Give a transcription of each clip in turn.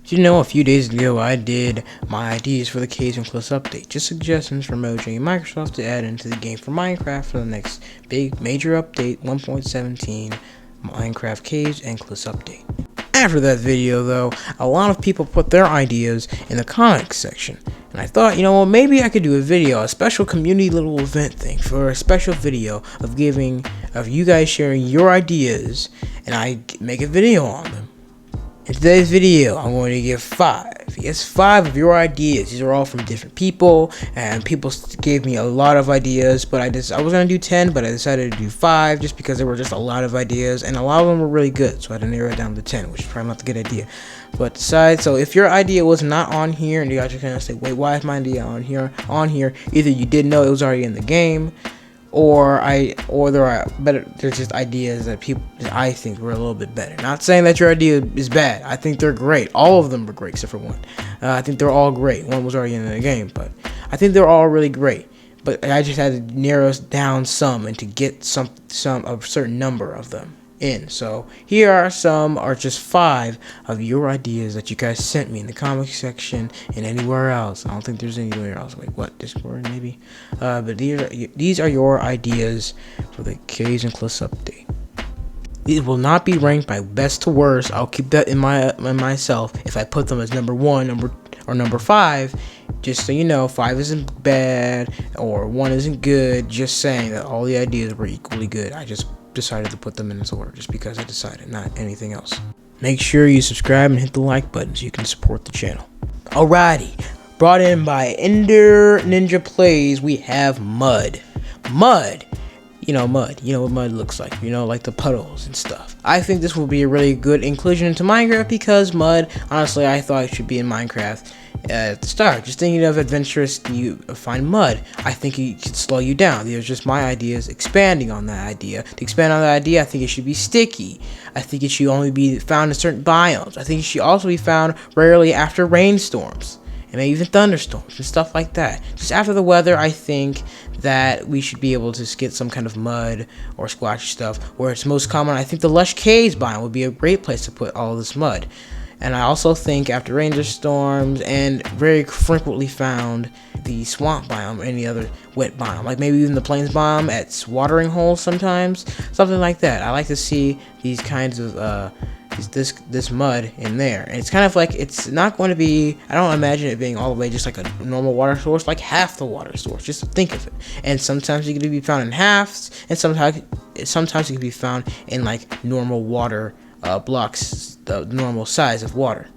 Did you know a few days ago I did my ideas for the Caves and Cliffs update? Just suggestions for Mojang and Microsoft to add into the game for Minecraft for the next big major update 1.17 Minecraft Caves and Cliffs update. After that video though, a lot of people put their ideas in the comments section. And I thought, you know what, maybe I could do a special community little event thing for a special video of you guys sharing your ideas, and I make a video on them. In today's video, I'm going to give 5 of your ideas. These are all from different people, and people gave me a lot of ideas, but I was going to do 10, but I decided to do 5 just because there were just a lot of ideas, and a lot of them were really good, so I had to narrow it down to 10, which is probably not a good idea. But so if your idea was not on here, and you guys are going to say, wait, why is my idea on here? Either you didn't know it was already in the game, or there's just ideas that I think were a little bit better. Not saying that your idea is bad. I think they're great. All of them were great except for one. I think they're all great. One was already in the game, but I think they're all really great. But I just had to narrow down some and to get a certain number of them in. So here are just 5 of your ideas that you guys sent me in the comment section and anywhere else. I don't think there's anywhere else. Wait, what? Discord maybe? But these are your ideas for the Caves and Cliffs update. These will not be ranked by best to worst. I'll keep that in myself if I put them as number 1, number 5. Just so you know, 5 isn't bad or 1 isn't good. Just saying that all the ideas were equally good. I just decided to put them in this order just because I decided, not anything else. Make sure you subscribe and hit the like button so you can support the channel. Alrighty, brought in by Ender Ninja Plays, we have mud. You know what mud looks like, like the puddles and stuff. I think this will be a really good inclusion into Minecraft because mud, honestly, I thought it should be in Minecraft at the start. Just thinking of adventurous, you find mud. I think it could slow you down. These are just my ideas expanding on that idea. To expand on that idea, I think it should be sticky. I think it should only be found in certain biomes. I think it should also be found rarely after rainstorms. And maybe even thunderstorms and stuff like that. Just after the weather, I think that we should be able to get some kind of mud or squashy stuff. Where it's most common, I think the lush caves biome would be a great place to put all this mud. And I also think after rainstorms and very frequently found the swamp biome or any other wet biome. Like maybe even the plains biome at watering holes sometimes. Something like that. I like to see these kinds of this mud in there, and it's kind of like, it's not going to be, I don't imagine it being all the way just like a normal water source, like half the water source. Just think of it. And sometimes it can be found in halves, and sometimes it can be found in like normal water blocks, the normal size of water.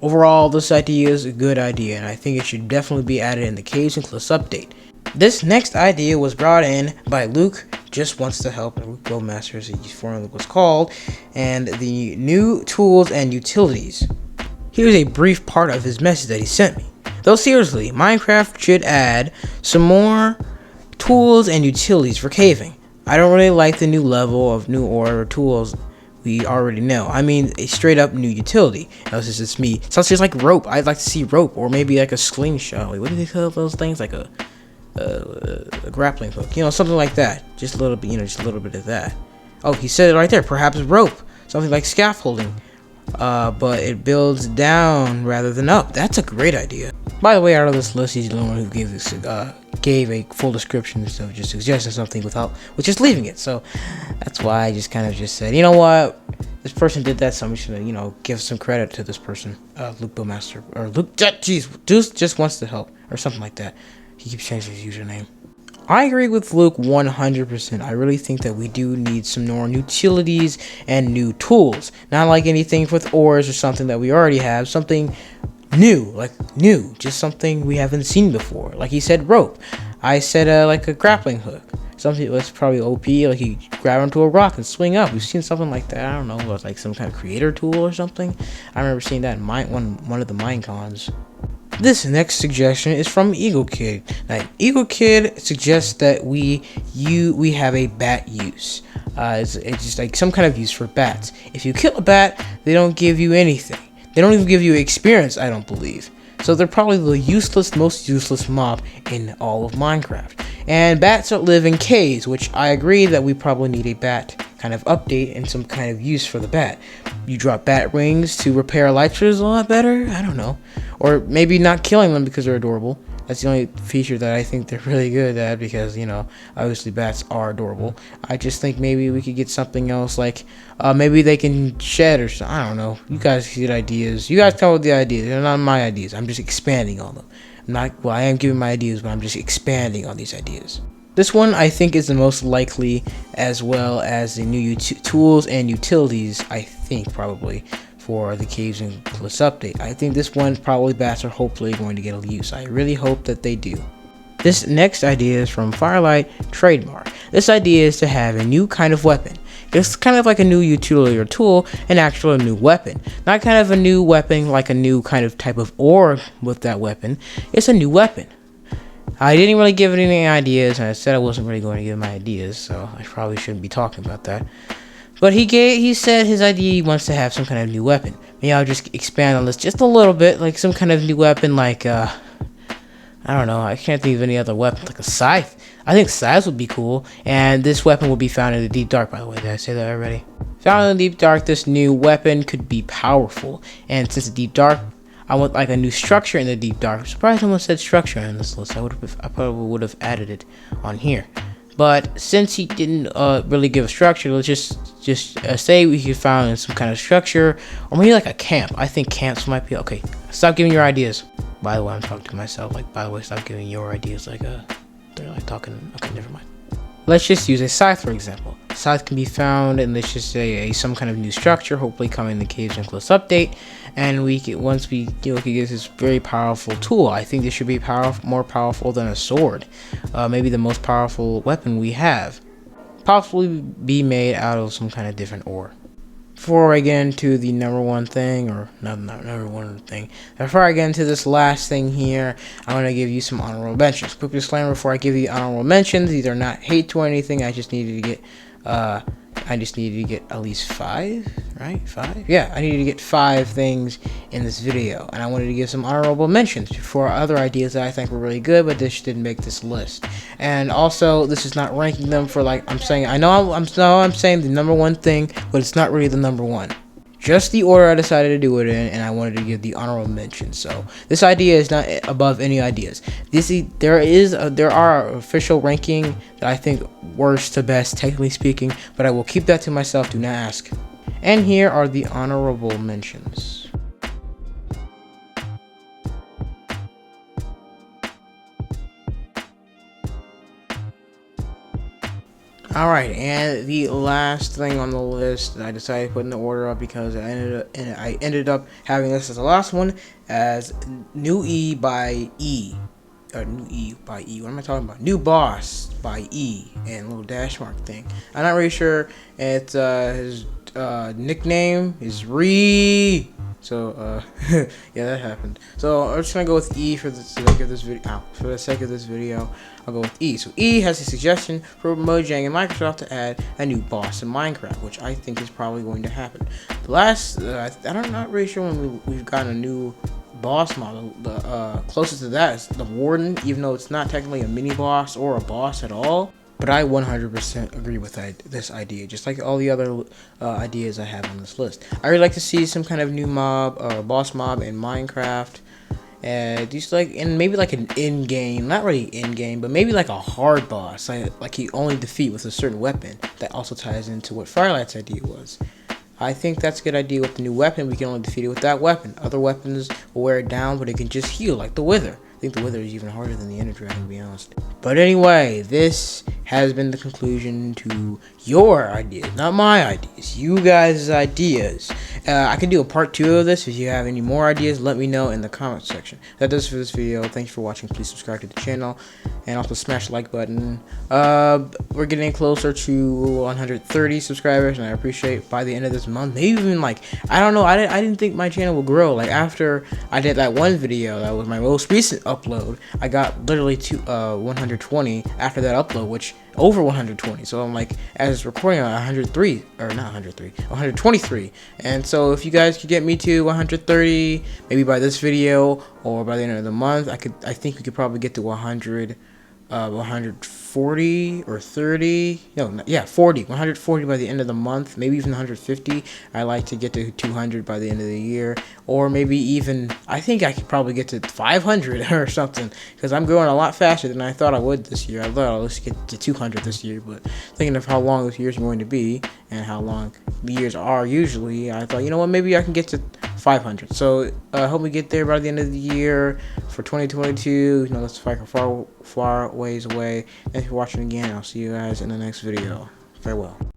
Overall, this idea is a good idea, and I think it should definitely be added in the Caves and Cliffs update. This next idea was brought in by Luke Just Wants to Help, Luke Buildmaster as he formerly was called, and the new tools and utilities. Here's a brief part of his message that he sent me. Though seriously, Minecraft should add some more tools and utilities for caving. I don't really like the new level of new order tools we already know. I mean, a straight up new utility. This is just me. Sounds just like rope. I'd like to see rope, or maybe like a slingshot. What do they call those things? Like a grappling hook, something like that. Just a little bit, just a little bit of that. Oh, he said it right there. Perhaps rope, something like scaffolding, but it builds down rather than up. That's a great idea. By the way, out of this list, he's the one who gave a full description, so just suggesting something with just leaving it. So that's why I just kind of just said, you know what, this person did that, so I'm just gonna, give some credit to this person, Luke Buildmaster, or Luke. Deuce just wants to help, or something like that. He keeps changing his username. I agree with Luke 100%. I really think that we do need some more utilities and new tools. Not like anything with ores or something that we already have. Something new, just something we haven't seen before. Like he said, rope. I said like a grappling hook. Something that's probably OP, like you grab onto a rock and swing up. We've seen something like that. I don't know, like some kind of creator tool or something. I remember seeing that in one of the Minecons. This next suggestion is from Eagle Kid. Now, Eagle Kid suggests that we have a bat use. It's just like some kind of use for bats. If you kill a bat, they don't give you anything. They don't even give you experience, I don't believe. So they're probably the most useless mob in all of Minecraft. And bats live in caves, which I agree that we probably need a bat kind of update and some kind of use for the bat. you drop bat wings to repair elytras a lot better. I don't know. Or maybe not killing them because they're adorable. That's the only feature that I think they're really good at, because, you know, obviously bats are adorable. I just think maybe we could get something else, like maybe they can shed or something. I don't know. You guys get ideas. You guys come up with the ideas. They're not my ideas. I'm just expanding on them. I am giving my ideas, but I'm just expanding on these ideas. This one I think is the most likely, as well as the new tools and utilities, I think, probably, for the Caves and Cliffs update. I think this one probably bats are hopefully going to get a use. I really hope that they do. This next idea is from Firelight Trademark. This idea is to have a new kind of weapon. It's kind of like a new utility or tool, an actual new weapon. Not kind of a new weapon like a new kind of type of ore with that weapon. It's a new weapon. I didn't really give it any ideas, and I said I wasn't really going to give my ideas, so I probably shouldn't be talking about that. But he said his idea, he wants to have some kind of new weapon. Maybe I'll just expand on this just a little bit, like some kind of new weapon, like I don't know, I can't think of any other weapon, like a scythe. I think scythes would be cool, and this weapon will be found in the deep dark, by the way. Did I say that already? Found in the deep dark, this new weapon could be powerful, and since the deep dark, I want like a new structure in the deep dark. I'm surprised no one said structure in this list. I probably would have added it on here. But since he didn't really give a structure, let's just say we could find some kind of structure, or maybe like a camp. I think camps might be okay. Stop giving your ideas. By the way, I'm talking to myself. Like, by the way, stop giving your ideas. Like, they're like talking. Okay, never mind. Let's just use a scythe, for example. Scythe can be found in, let's just say, some kind of new structure, hopefully coming in the Caves and Cliffs update. And once we get this very powerful tool. I think this should be more powerful than a sword. Maybe the most powerful weapon we have. Possibly be made out of some kind of different ore. Before I get into the number one thing, or not number one thing, before I get into this last thing here, I want to give you some honorable mentions. Quick disclaimer before I give you honorable mentions: these are not hate or anything. I just needed to get at least 5, right? 5? Yeah, I needed to get 5 things in this video, and I wanted to give some honorable mentions for other ideas that I think were really good, but this didn't make this list. And also, this is not ranking them for, like, I'm saying the number one thing, but it's not really the number one. Just the order I decided to do it in, and I wanted to give the honorable mention. So this idea is not above any ideas. There are official ranking that I think worst to best, technically speaking, but I will keep that to myself. Do not ask. And here are the honorable mentions. Alright, and the last thing on the list that I decided to put in the order up, because I ended up having this as the last one, as New E by E. Or New E by E. What am I talking about? New Boss by E. And a little dash mark thing. I'm not really sure. It's his nickname is Ree. So yeah, that happened. So I'm just gonna go with E for the sake of this video. For the sake of this video, I'll go with E. So E has a suggestion for Mojang and Microsoft to add a new boss in Minecraft, which I think is probably going to happen. The last, I'm not really sure when we've gotten a new boss model. The closest to that is the Warden, even though it's not technically a mini boss or a boss at all. But I 100% agree with this idea, just like all the other ideas I have on this list. I really like to see some kind of new mob or boss mob in Minecraft, and just and maybe like an in-game, not really in-game, but maybe like a hard boss, like you only defeat with a certain weapon. That also ties into what Firelight's idea was. I think that's a good idea. With the new weapon, we can only defeat it with that weapon. Other weapons will wear it down, but it can just heal, like the Wither. I think the Wither is even harder than the Ender Dragon, to be honest. But anyway, this has been the conclusion to your ideas, not my ideas, you guys' ideas. I can do a part 2 of this. If you have any more ideas, let me know in the comment section. That does it for this video. Thank you for watching. Please subscribe to the channel, and also smash the like button. We're getting closer to 130 subscribers, and I appreciate by the end of this month, maybe even like, I don't know, I didn't think my channel would grow. Like, after I did that one video, that was my most recent upload, I got literally to 120 after that upload, which over 120. So I'm like, as recording on 103, or not 103, 123. And so if you guys could get me to 130, maybe by this video or by the end of the month, I think we could probably get to 100 140 or 30, no, yeah, 140 by the end of the month, maybe even 150. I like to get to 200 by the end of the year, or maybe even, I think I could probably get to 500 or something, because I'm growing a lot faster than I thought I would this year. I thought I was get to 200 this year, but thinking of how long this year's going to be and how long the years are usually, I thought, you know what, maybe I can get to 500. So I hope we get there by the end of the year for 2022. You know, that's far ways away. Thanks for watching again. I'll see you guys in the next video. Farewell.